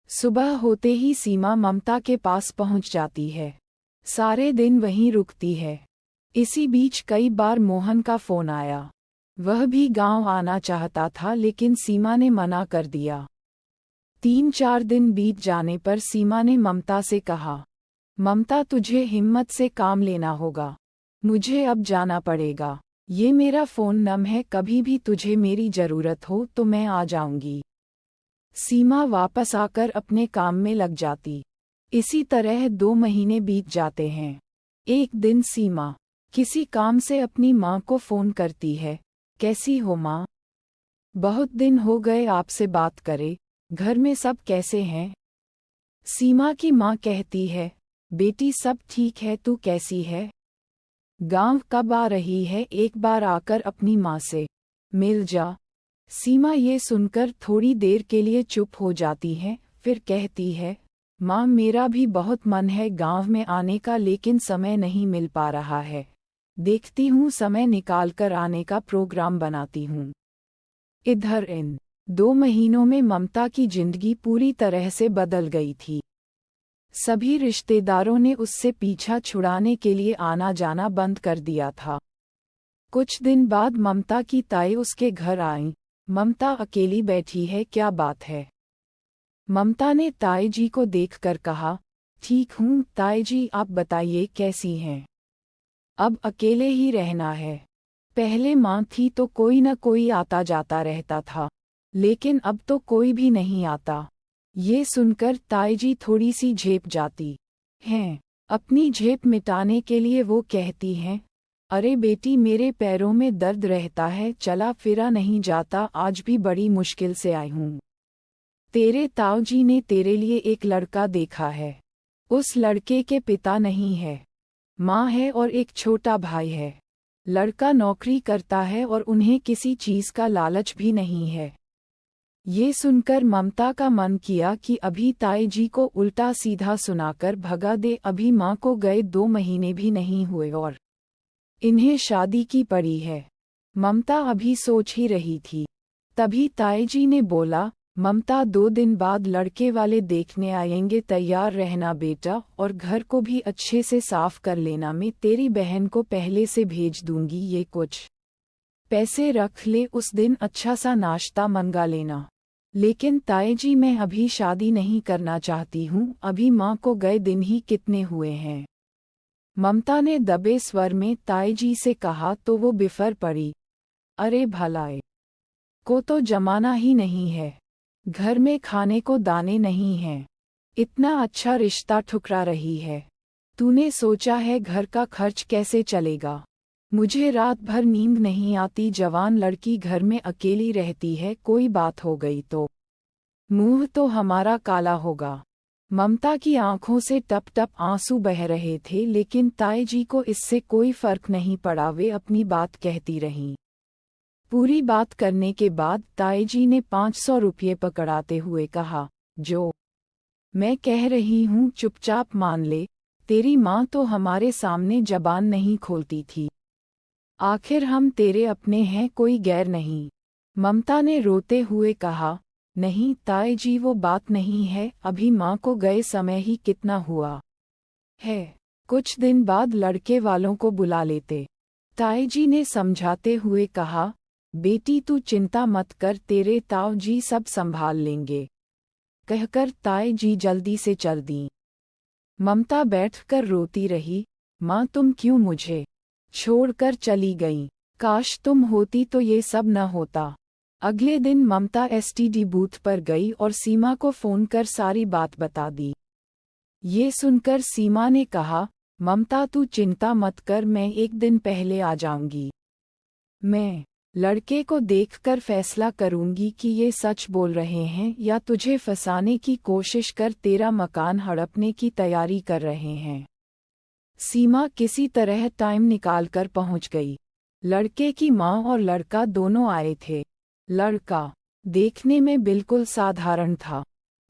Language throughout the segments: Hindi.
सुबह होते ही सीमा ममता के पास पहुंच जाती है। सारे दिन वहीं रुकती है। इसी बीच कई बार मोहन का फोन आया। वह भी गांव आना चाहता था लेकिन सीमा ने मना कर दिया। 3-4 दिन बीत जाने पर सीमा ने ममता से कहा, ममता तुझे हिम्मत से काम लेना होगा। मुझे अब जाना पड़ेगा। ये मेरा फ़ोन नंबर है, कभी भी तुझे मेरी ज़रूरत हो तो मैं आ जाऊंगी। सीमा वापस आकर अपने काम में लग जाती। इसी तरह 2 महीने बीत जाते हैं। एक दिन सीमा किसी काम से अपनी माँ को फ़ोन करती है। कैसी हो माँ? बहुत दिन हो गए आपसे बात करे। घर में सब कैसे हैं? सीमा की माँ कहती है, बेटी सब ठीक है, तू कैसी है? गांव कब आ रही है? एक बार आकर अपनी माँ से मिल जा। सीमा ये सुनकर थोड़ी देर के लिए चुप हो जाती है, फिर कहती है, माँ मेरा भी बहुत मन है गांव में आने का लेकिन समय नहीं मिल पा रहा है। देखती हूँ समय निकाल कर आने का प्रोग्राम बनाती हूँ। इधर इन 2 महीनों में ममता की जिंदगी पूरी तरह से बदल गई थी। सभी रिश्तेदारों ने उससे पीछा छुड़ाने के लिए आना जाना बंद कर दिया था। कुछ दिन बाद ममता की ताई उसके घर आईं। ममता अकेली बैठी है, क्या बात है? ममता ने ताई जी को देखकर कहा, ठीक हूँ ताई जी, आप बताइए कैसी हैं? अब अकेले ही रहना है। पहले माँ थी तो कोई न कोई आता जाता रहता था, लेकिन अब तो कोई भी नहीं आता। ये सुनकर ताई जी थोड़ी सी झेप जाती हैं। अपनी झेप मिटाने के लिए वो कहती हैं, अरे बेटी मेरे पैरों में दर्द रहता है, चला फिरा नहीं जाता, आज भी बड़ी मुश्किल से आई हूँ। तेरे ताऊ जी ने तेरे लिए एक लड़का देखा है। उस लड़के के पिता नहीं है, माँ है और एक छोटा भाई है। लड़का नौकरी करता है और उन्हें किसी चीज़ का लालच भी नहीं है। ये सुनकर ममता का मन किया कि अभी ताई जी को उल्टा सीधा सुनाकर भगा दे। अभी माँ को गए 2 महीने भी नहीं हुए और इन्हें शादी की पड़ी है। ममता अभी सोच ही रही थी, तभी ताई जी ने बोला, ममता 2 दिन बाद लड़के वाले देखने आएंगे, तैयार रहना बेटा, और घर को भी अच्छे से साफ कर लेना। मैं तेरी बहन को पहले से भेज दूंगी, ये कुछ पैसे रख ले, उस दिन अच्छा सा नाश्ता मंगा लेना। लेकिन ताई जी मैं अभी शादी नहीं करना चाहती हूँ, अभी माँ को गए दिन ही कितने हुए हैं। ममता ने दबे स्वर में ताई जी से कहा तो वो बिफर पड़ी, अरे भलाए को तो जमाना ही नहीं है, घर में खाने को दाने नहीं हैं, इतना अच्छा रिश्ता ठुकरा रही है। तूने सोचा है घर का खर्च कैसे चलेगा? मुझे रात भर नींद नहीं आती, जवान लड़की घर में अकेली रहती है, कोई बात हो गई तो मुंह तो हमारा काला होगा। ममता की आंखों से टप टप आंसू बह रहे थे, लेकिन ताई जी को इससे कोई फर्क नहीं पड़ा, वे अपनी बात कहती रहीं। पूरी बात करने के बाद ताई जी ने 500 रुपये पकड़ाते हुए कहा, जो मैं कह रही हूँ चुपचाप मान ले, तेरी माँ तो हमारे सामने जबान नहीं खोलती थी। आखिर हम तेरे अपने हैं, कोई गैर नहीं। ममता ने रोते हुए कहा, नहीं ताई जी वो बात नहीं है, अभी माँ को गए समय ही कितना हुआ है, कुछ दिन बाद लड़के वालों को बुला लेते। ताई जी ने समझाते हुए कहा, बेटी तू चिंता मत कर, तेरे ताऊ जी सब संभाल लेंगे। कहकर ताई जी जल्दी से चल दी। ममता बैठकर रोती रही, माँ तुम क्यों मुझे छोड़कर चली गईं? काश तुम होती तो ये सब न होता। अगले दिन ममता एसटीडी बूथ पर गई और सीमा को फोन कर सारी बात बता दी। ये सुनकर सीमा ने कहा, ममता तू चिंता मत कर, मैं एक दिन पहले आ जाऊंगी। मैं लड़के को देखकर फैसला करूंगी कि ये सच बोल रहे हैं या तुझे फंसाने की कोशिश कर तेरा मकान हड़पने की तैयारी कर रहे हैं। सीमा किसी तरह टाइम निकालकर पहुंच गई। लड़के की माँ और लड़का दोनों आए थे। लड़का देखने में बिल्कुल साधारण था।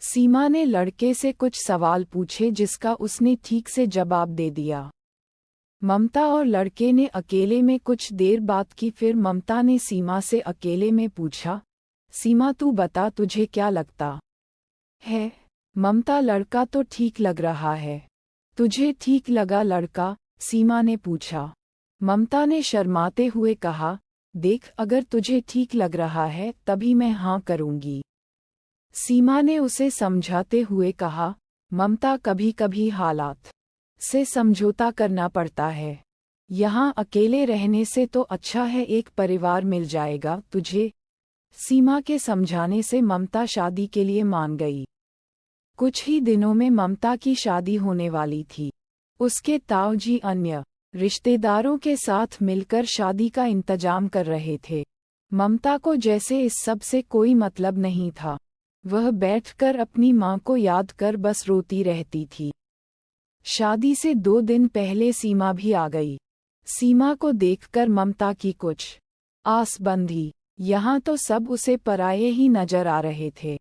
सीमा ने लड़के से कुछ सवाल पूछे जिसका उसने ठीक से जवाब दे दिया। ममता और लड़के ने अकेले में कुछ देर बात की, फिर ममता ने सीमा से अकेले में पूछा, सीमा तू बता तुझे क्या लगता है, ममता, लड़का तो ठीक लग रहा है। तुझे ठीक लगा लड़का? सीमा ने पूछा। ममता ने शर्माते हुए कहा, देख, अगर तुझे ठीक लग रहा है तभी मैं हाँ करूँगी। सीमा ने उसे समझाते हुए कहा, ममता, कभी कभी हालात से समझौता करना पड़ता है। यहाँ अकेले रहने से तो अच्छा है एक परिवार मिल जाएगा तुझे। सीमा के समझाने से ममता शादी के लिए मान गई। कुछ ही दिनों में ममता की शादी होने वाली थी। उसके ताऊजी अन्य रिश्तेदारों के साथ मिलकर शादी का इंतजाम कर रहे थे। ममता को जैसे इस सब से कोई मतलब नहीं था। वह बैठकर अपनी माँ को याद कर बस रोती रहती थी। शादी से 2 दिन पहले सीमा भी आ गई। सीमा को देखकर ममता की कुछ आस बंधी। यहाँ तो सब उसे पराये ही नजर आ रहे थे।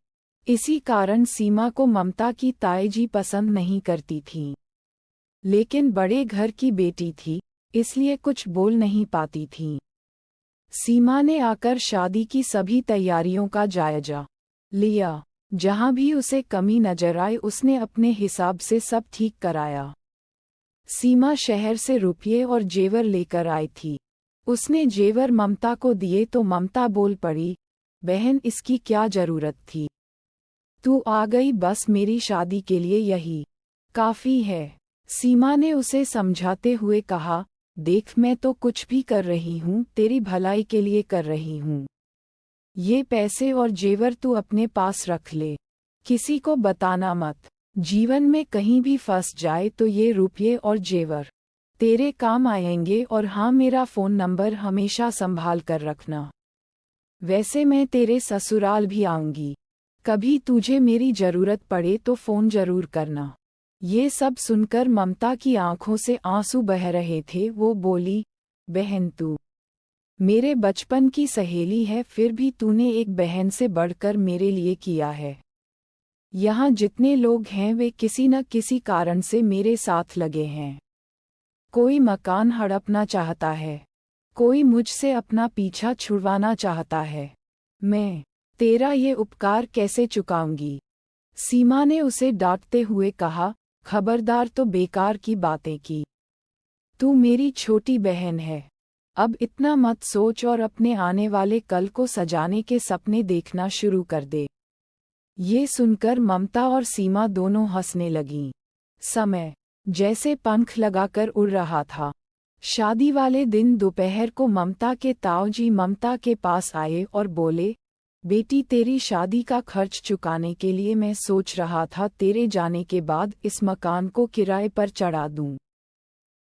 इसी कारण सीमा को ममता की ताईजी पसंद नहीं करती थीं। लेकिन बड़े घर की बेटी थी, इसलिए कुछ बोल नहीं पाती थीं। सीमा ने आकर शादी की सभी तैयारियों का जायजा लिया। जहाँ भी उसे कमी नजर आई उसने अपने हिसाब से सब ठीक कराया। सीमा शहर से रुपये और जेवर लेकर आई थी। उसने जेवर ममता को दिए तो ममता बोल पड़ी, बहन, इसकी क्या जरूरत थी? तू आ गई, बस मेरी शादी के लिए यही काफी है। सीमा ने उसे समझाते हुए कहा, देख, मैं तो कुछ भी कर रही हूँ तेरी भलाई के लिए कर रही हूँ। ये पैसे और जेवर तू अपने पास रख ले, किसी को बताना मत। जीवन में कहीं भी फंस जाए तो ये रुपये और जेवर तेरे काम आएंगे। और हाँ, मेरा फ़ोन नंबर हमेशा संभाल कर रखना। वैसे मैं तेरे ससुराल भी आऊंगी, कभी तुझे मेरी जरूरत पड़े तो फ़ोन जरूर करना। ये सब सुनकर ममता की आंखों से आंसू बह रहे थे। वो बोली, बहन, तू मेरे बचपन की सहेली है, फिर भी तूने एक बहन से बढ़कर मेरे लिए किया है। यहाँ जितने लोग हैं वे किसी न किसी कारण से मेरे साथ लगे हैं। कोई मकान हड़पना चाहता है, कोई मुझसे अपना पीछा छुड़वाना चाहता है। मैं तेरा ये उपकार कैसे चुकाऊंगी? सीमा ने उसे डांटते हुए कहा, खबरदार, तो बेकार की बातें की। तू मेरी छोटी बहन है, अब इतना मत सोच और अपने आने वाले कल को सजाने के सपने देखना शुरू कर दे। ये सुनकर ममता और सीमा दोनों हंसने लगीं। समय जैसे पंख लगाकर उड़ रहा था। शादी वाले दिन दोपहर को ममता के ताऊजी ममता के पास आए और बोले, बेटी, तेरी शादी का खर्च चुकाने के लिए मैं सोच रहा था तेरे जाने के बाद इस मकान को किराए पर चढ़ा दूं।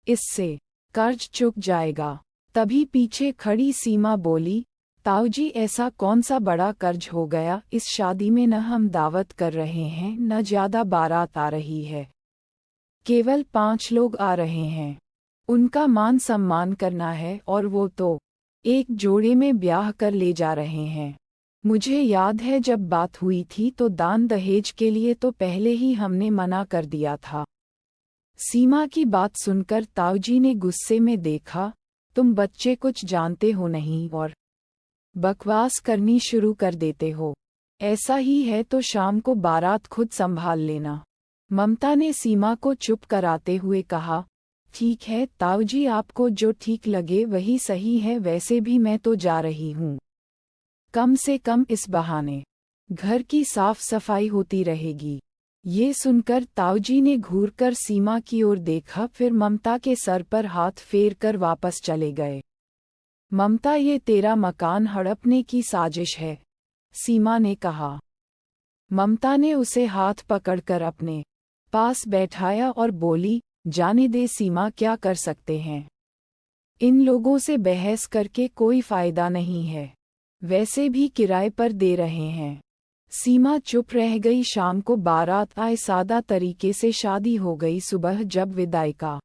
इससे कर्ज चुक जाएगा। तभी पीछे खड़ी सीमा बोली, ताऊजी, ऐसा कौन सा बड़ा कर्ज हो गया? इस शादी में न हम दावत कर रहे हैं न ज्यादा बारात आ रही है, केवल 5 लोग आ रहे हैं। उनका मान सम्मान करना है और वो तो एक जोड़े में ब्याह कर ले जा रहे हैं। मुझे याद है जब बात हुई थी तो दान दहेज के लिए तो पहले ही हमने मना कर दिया था। सीमा की बात सुनकर ताऊजी ने गुस्से में देखा, तुम बच्चे कुछ जानते हो नहीं और बकवास करनी शुरू कर देते हो। ऐसा ही है तो शाम को बारात खुद संभाल लेना। ममता ने सीमा को चुप कराते हुए कहा, ठीक है ताऊजी, आपको जो ठीक लगे वही सही है। वैसे भी मैं तो जा रही हूँ, कम से कम इस बहाने घर की साफ सफाई होती रहेगी। ये सुनकर ताऊजी ने घूरकर सीमा की ओर देखा, फिर ममता के सर पर हाथ फेर कर वापस चले गए। ममता, ये तेरा मकान हड़पने की साजिश है, सीमा ने कहा। ममता ने उसे हाथ पकड़कर अपने पास बैठाया और बोली, जाने दे सीमा, क्या कर सकते हैं? इन लोगों से बहस करके कोई फायदा नहीं है, वैसे भी किराए पर दे रहे हैं। सीमा चुप रह गई। शाम को बारात आए, सादा तरीके से शादी हो गई। सुबह जब विदाई का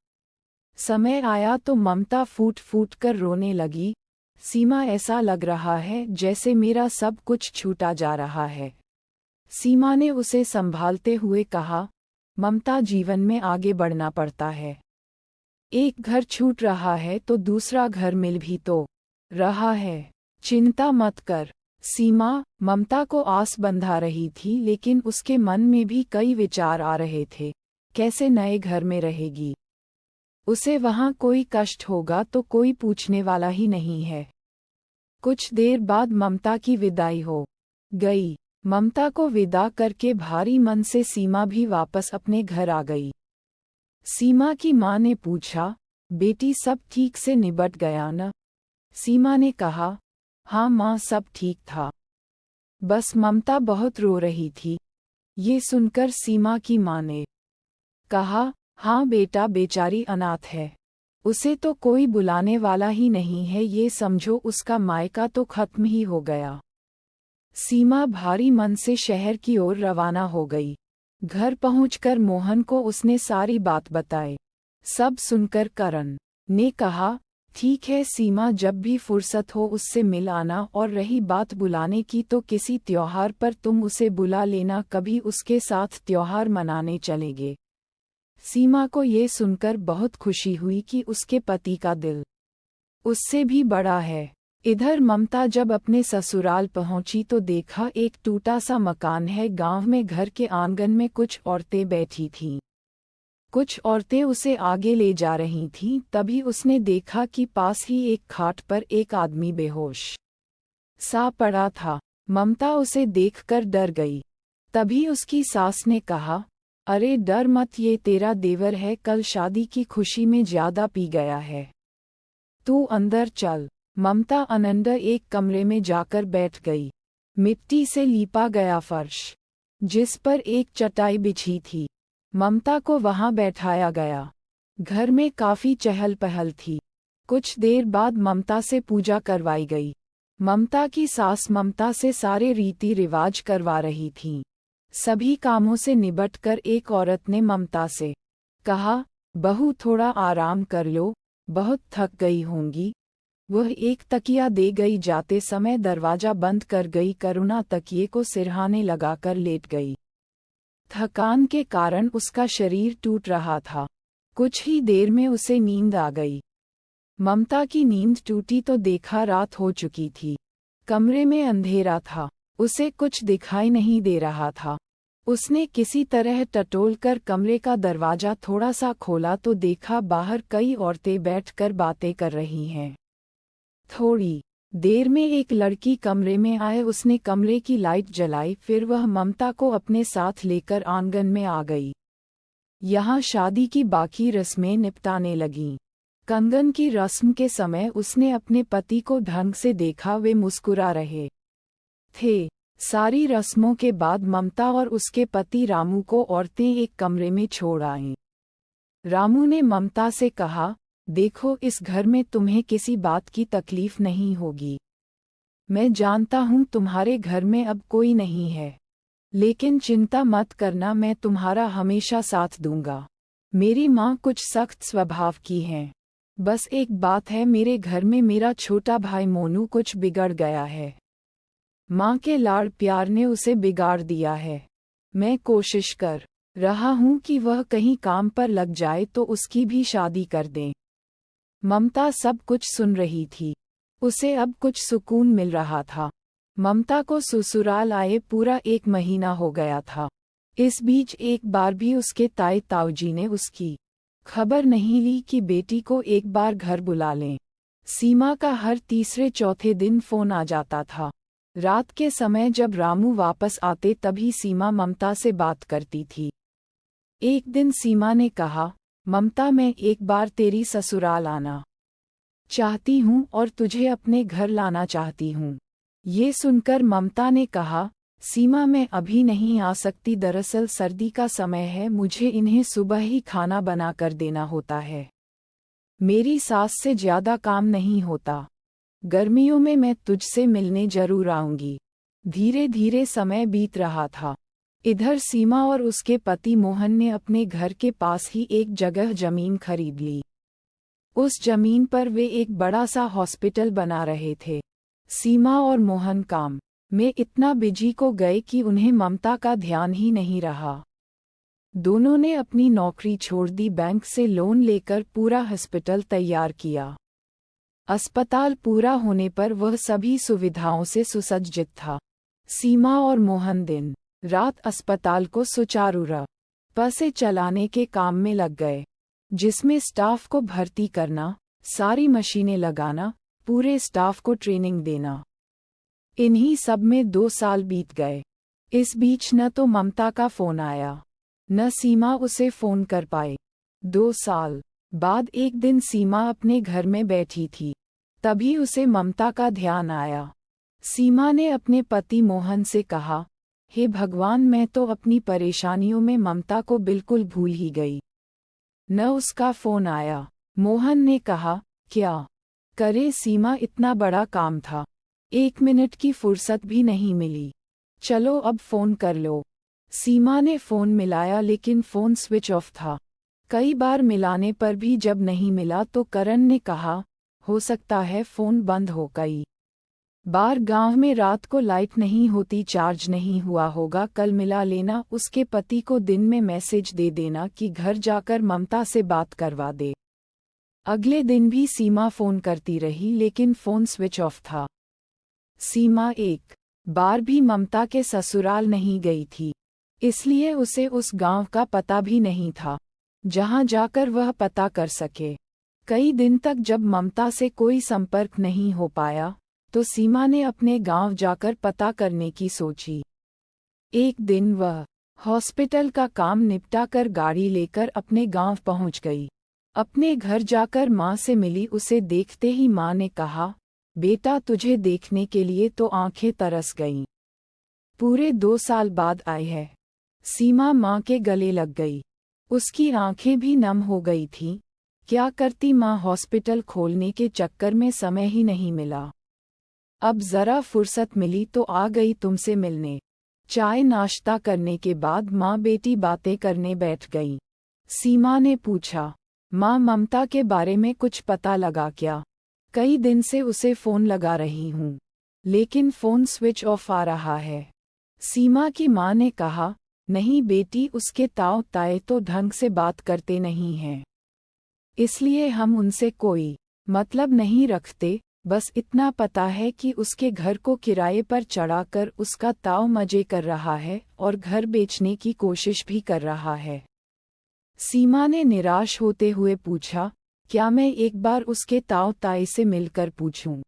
समय आया तो ममता फूट फूट कर रोने लगी। सीमा, ऐसा लग रहा है जैसे मेरा सब कुछ छूटा जा रहा है। सीमा ने उसे संभालते हुए कहा, ममता, जीवन में आगे बढ़ना पड़ता है। एक घर छूट रहा है तो दूसरा घर मिल भी तो रहा है, चिंता मत कर। सीमा ममता को आस बंधा रही थी, लेकिन उसके मन में भी कई विचार आ रहे थे। कैसे नए घर में रहेगी? उसे वहाँ कोई कष्ट होगा तो कोई पूछने वाला ही नहीं है। कुछ देर बाद ममता की विदाई हो गई। ममता को विदा करके भारी मन से सीमा भी वापस अपने घर आ गई। सीमा की माँ ने पूछा, बेटी सब ठीक से निबट गया न? सीमा ने कहा, हाँ माँ, सब ठीक था, बस ममता बहुत रो रही थी। ये सुनकर सीमा की माँ ने कहा, हाँ बेटा, बेचारी अनाथ है, उसे तो कोई बुलाने वाला ही नहीं है, ये समझो उसका मायका तो खत्म ही हो गया। सीमा भारी मन से शहर की ओर रवाना हो गई। घर पहुंचकर मोहन को उसने सारी बात बताई। सब सुनकर करण ने कहा, ठीक है सीमा, जब भी फुर्सत हो उससे मिल आना, और रही बात बुलाने की तो किसी त्योहार पर तुम उसे बुला लेना, कभी उसके साथ त्योहार मनाने चलेंगे। सीमा को ये सुनकर बहुत खुशी हुई कि उसके पति का दिल उससे भी बड़ा है। इधर ममता जब अपने ससुराल पहुंची तो देखा एक टूटा सा मकान है गांव में। घर के आंगन में कुछ औरतें बैठी थीं। कुछ औरतें उसे आगे ले जा रही थीं। तभी उसने देखा कि पास ही एक खाट पर एक आदमी बेहोश सा पड़ा था। ममता उसे देखकर डर गई। तभी उसकी सास ने कहा, अरे डर मत, ये तेरा देवर है, कल शादी की खुशी में ज्यादा पी गया है, तू अंदर चल। ममता अंदर एक कमरे में जाकर बैठ गई। मिट्टी से लीपा गया फर्श, जिस पर एक चटाई बिछी थी, ममता को वहां बैठाया गया। घर में काफी चहल पहल थी। कुछ देर बाद ममता से पूजा करवाई गई। ममता की सास ममता से सारे रीति रिवाज करवा रही थीं। सभी कामों से निबटकर एक औरत ने ममता से कहा, बहू थोड़ा आराम कर लो, बहुत थक गई होंगी। वह एक तकिया दे गई। जाते समय दरवाजा बंद कर गई। करुणा तकिए को सिरहाने लगाकर लेट गई। थकान के कारण उसका शरीर टूट रहा था। कुछ ही देर में उसे नींद आ गई। ममता की नींद टूटी तो देखा रात हो चुकी थी। कमरे में अंधेरा था, उसे कुछ दिखाई नहीं दे रहा था। उसने किसी तरह टटोलकर कमरे का दरवाजा थोड़ा सा खोला तो देखा बाहर कई औरतें बैठकर बातें कर रही हैं। थोड़ी देर में एक लड़की कमरे में आए। उसने कमरे की लाइट जलाई, फिर वह ममता को अपने साथ लेकर आंगन में आ गई। यहाँ शादी की बाकी रस्में निपटाने लगीं। कंगन की रस्म के समय उसने अपने पति को ढंग से देखा, वे मुस्कुरा रहे थे। सारी रस्मों के बाद ममता और उसके पति रामू को औरतें एक कमरे में छोड़ आईं। रामू ने ममता से कहा, देखो इस घर में तुम्हें किसी बात की तकलीफ नहीं होगी। मैं जानता हूँ तुम्हारे घर में अब कोई नहीं है, लेकिन चिंता मत करना, मैं तुम्हारा हमेशा साथ दूंगा। मेरी माँ कुछ सख्त स्वभाव की हैं। बस एक बात है, मेरे घर में मेरा छोटा भाई मोनू कुछ बिगड़ गया है। माँ के लाड़ प्यार ने उसे बिगाड़ दिया है। मैं कोशिश कर रहा हूँ कि वह कहीं काम पर लग जाए तो उसकी भी शादी कर दें। ममता सब कुछ सुन रही थी। उसे अब कुछ सुकून मिल रहा था। ममता को ससुराल आए पूरा 1 महीना हो गया था। इस बीच एक बार भी उसके ताई ताऊजी ने उसकी खबर नहीं ली कि बेटी को एक बार घर बुला लें। सीमा का हर तीसरे चौथे दिन फोन आ जाता था। रात के समय जब रामू वापस आते तभी सीमा ममता से बात करती थी। एक दिन सीमा ने कहा, ममता मैं एक बार तेरी ससुराल आना चाहती हूँ और तुझे अपने घर लाना चाहती हूँ। ये सुनकर ममता ने कहा, सीमा मैं अभी नहीं आ सकती, दरअसल सर्दी का समय है, मुझे इन्हें सुबह ही खाना बना कर देना होता है। मेरी सास से ज्यादा काम नहीं होता। गर्मियों में मैं तुझसे मिलने जरूर आऊंगी। धीरे धीरे समय बीत रहा था। इधर सीमा और उसके पति मोहन ने अपने घर के पास ही एक जगह जमीन खरीद ली। उस जमीन पर वे एक बड़ा सा हॉस्पिटल बना रहे थे। सीमा और मोहन काम में इतना बिजी को गए कि उन्हें ममता का ध्यान ही नहीं रहा। दोनों ने अपनी नौकरी छोड़ दी, बैंक से लोन लेकर पूरा हॉस्पिटल तैयार किया। अस्पताल पूरा होने पर वह सभी सुविधाओं से सुसज्जित था। सीमा और मोहन दिन रात अस्पताल को सुचारू रूप से चलाने के काम में लग गए, जिसमें स्टाफ को भर्ती करना, सारी मशीनें लगाना, पूरे स्टाफ को ट्रेनिंग देना। इन्हीं सब में 2 साल बीत गए। इस बीच न तो ममता का फोन आया, न सीमा उसे फोन कर पाए। 2 साल बाद एक दिन सीमा अपने घर में बैठी थी, तभी उसे ममता का ध्यान आया। सीमा ने अपने पति मोहन से कहा, हे भगवान, मैं तो अपनी परेशानियों में ममता को बिल्कुल भूल ही गई। न उसका फोन आया। मोहन ने कहा, क्या करे सीमा, इतना बड़ा काम था, 1 मिनट की फुर्सत भी नहीं मिली। चलो अब फोन कर लो। सीमा ने फोन मिलाया लेकिन फोन स्विच ऑफ था। कई बार मिलाने पर भी जब नहीं मिला तो करण ने कहा, हो सकता है फोन बंद हो गई। बार गांव में रात को लाइट नहीं होती, चार्ज नहीं हुआ होगा, कल मिला लेना। उसके पति को दिन में मैसेज दे देना कि घर जाकर ममता से बात करवा दे। अगले दिन भी सीमा फोन करती रही लेकिन फोन स्विच ऑफ था। सीमा एक बार भी ममता के ससुराल नहीं गई थी, इसलिए उसे उस गांव का पता भी नहीं था जहां जाकर वह पता कर सके। कई दिन तक जब ममता से कोई संपर्क नहीं हो पाया तो सीमा ने अपने गांव जाकर पता करने की सोची। एक दिन वह हॉस्पिटल का काम निपटाकर गाड़ी लेकर अपने गांव पहुंच गई। अपने घर जाकर मां से मिली। उसे देखते ही मां ने कहा, बेटा, तुझे देखने के लिए तो आंखें तरस गईं। पूरे 2 साल बाद आई है। सीमा मां के गले लग गई। उसकी आंखें भी नम हो गई थीं। क्या करती मां, हॉस्पिटल खोलने के चक्कर में समय ही नहीं मिला। अब जरा फुर्सत मिली तो आ गई तुमसे मिलने। चाय नाश्ता करने के बाद मां बेटी बातें करने बैठ गईं। सीमा ने पूछा, मां, ममता के बारे में कुछ पता लगा क्या? कई दिन से उसे फोन लगा रही हूं, लेकिन फोन स्विच ऑफ आ रहा है। सीमा की मां ने कहा, नहीं बेटी, उसके ताऊ ताए तो ढंग से बात करते नहीं हैं, इसलिए हम उनसे कोई मतलब नहीं रखते। बस इतना पता है कि उसके घर को किराए पर चढ़ाकर उसका ताऊ मजे कर रहा है और घर बेचने की कोशिश भी कर रहा है। सीमा ने निराश होते हुए पूछा, क्या मैं एक बार उसके ताऊ ताई से मिलकर पूछूं?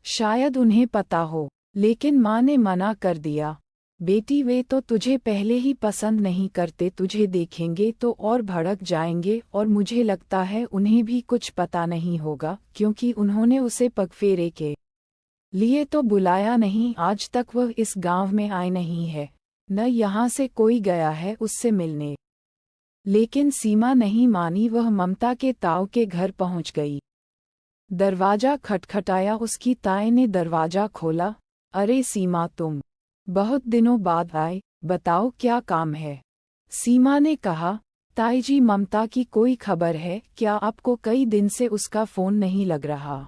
शायद उन्हें पता हो। लेकिन मां ने मना कर दिया, बेटी, वे तो तुझे पहले ही पसंद नहीं करते, तुझे देखेंगे तो और भड़क जाएंगे, और मुझे लगता है उन्हें भी कुछ पता नहीं होगा, क्योंकि उन्होंने उसे पगफेरे के लिए तो बुलाया नहीं। आज तक वह इस गांव में आई नहीं है, न यहाँ से कोई गया है उससे मिलने। लेकिन सीमा नहीं मानी। वह ममता के ताऊ के घर पहुंच गई। दरवाजा खटखटाया। उसकी ताई ने दरवाजा खोला। अरे सीमा, तुम बहुत दिनों बाद आए, बताओ क्या काम है? सीमा ने कहा, ताई जी, ममता की कोई खबर है क्या आपको? कई दिन से उसका फोन नहीं लग रहा।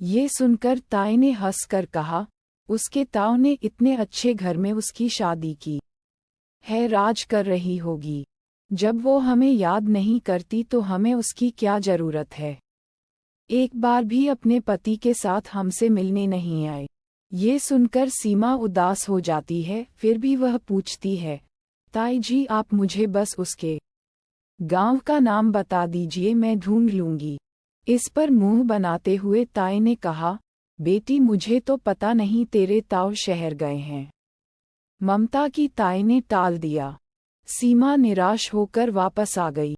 ये सुनकर ताई ने हंसकर कहा, उसके ताऊ ने इतने अच्छे घर में उसकी शादी की है, राज कर रही होगी। जब वो हमें याद नहीं करती तो हमें उसकी क्या जरूरत है? एक बार भी अपने पति के साथ हमसे मिलने नहीं आए। ये सुनकर सीमा उदास हो जाती है, फिर भी वह पूछती है, ताई जी, आप मुझे बस उसके गांव का नाम बता दीजिए, मैं ढूंढ लूंगी। इस पर मुंह बनाते हुए ताई ने कहा, बेटी, मुझे तो पता नहीं, तेरे ताऊ शहर गए हैं। ममता की ताई ने टाल दिया। सीमा निराश होकर वापस आ गई।